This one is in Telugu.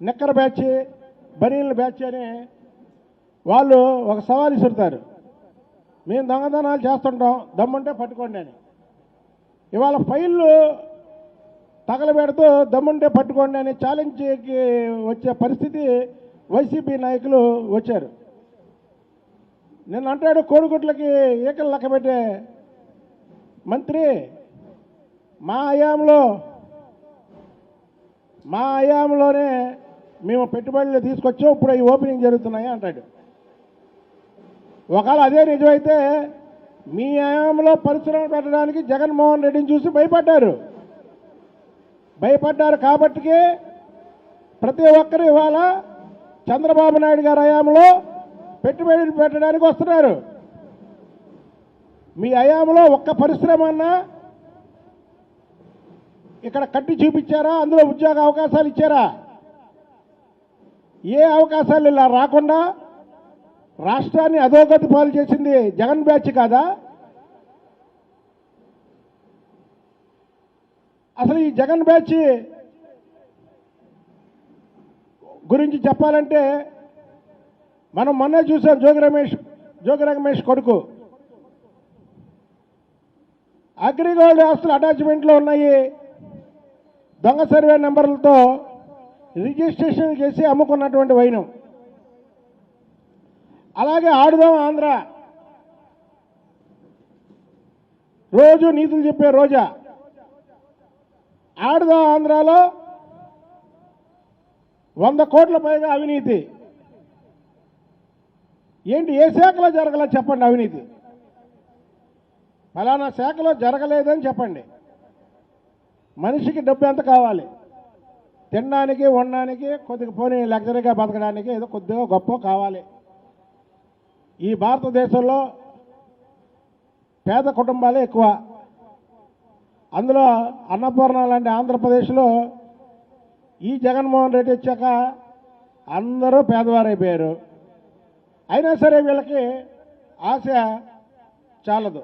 నిక్కర బ్యాచ్, బనీళ్ళ బ్యాచ్ అని వాళ్ళు ఒక సవాల్ ఇసురుతారు. మేము దొంగతనాలు చేస్తుంటాం, దమ్ముంటే పట్టుకోండి అని. ఇవాళ ఫైళ్ళు తగలబెడుతూ దమ్ముంటే పట్టుకోండి అని ఛాలెంజ్కి వచ్చే పరిస్థితి వైసీపీ నాయకులు వచ్చారు. నిన్న అంటాడు కోడిగుడ్లకి ఈకలు లెక్కబెట్టే మంత్రి, మా హయాంలోనే మేము పెట్టుబడులు తీసుకొచ్చాం, ఇప్పుడు ఈ ఓపెనింగ్ జరుగుతున్నాయి అంటాడు. ఒకవేళ అదే నిజమైతే మీ హయాంలో పరిశ్రమలు పెట్టడానికి జగన్మోహన్ రెడ్డిని చూసి భయపడ్డారు కాబట్టి ప్రతి ఒక్కరు ఇవాళ చంద్రబాబు నాయుడు గారి హయాంలో పెట్టుబడులు పెట్టడానికి వస్తున్నారు. మీ హయాంలో ఒక్క పరిశ్రమ అన్నా ఇక్కడ కట్టి చూపించారా? అందులో ఉద్యోగ అవకాశాలు ఇచ్చారా? ఏ అవకాశాలు ఇలా రాకుండా రాష్ట్రాన్ని అధోగతి పాలు చేసింది జగన్ బ్యాచ్ కాదా? అసలు ఈ జగన్ బ్యాచ్ గురించి చెప్పాలంటే మనం మొన్నే చూసాం. జోగి రమేష్ కొడుకు అగ్రిగోల్డ్ ఆస్తులు అటాచ్మెంట్లో ఉన్నాయి, దొంగ సర్వే నెంబర్లతో రిజిస్ట్రేషన్ చేసి అమ్ముకున్నటువంటి వైనం. అలాగే ఆడుదాం ఆంధ్ర, రోజు నీతులు చెప్పే రోజా, ఆడుదాం ఆంధ్రాలో 100 కోట్ల పైగా అవినీతి. ఏంటి, ఏ శాఖలో జరగల చెప్పండి అవినీతి? ఫలానా శాఖలో జరగలేదని చెప్పండి. మనిషికి డబ్బు ఎంత కావాలి? తినడానికి, ఉండడానికి, కొద్దిగా పోనీ లగ్జరీగా బతకడానికి ఏదో కొద్దిగా గొప్ప కావాలి. ఈ భారతదేశంలో పేద కుటుంబాలే ఎక్కువ. అందులో అన్నపూర్ణ లాంటి ఆంధ్రప్రదేశ్లో ఈ జగన్మోహన్ రెడ్డి వచ్చాక అందరూ పేదవారైపోయారు. అయినా సరే వీళ్ళకి ఆశ చాలదు.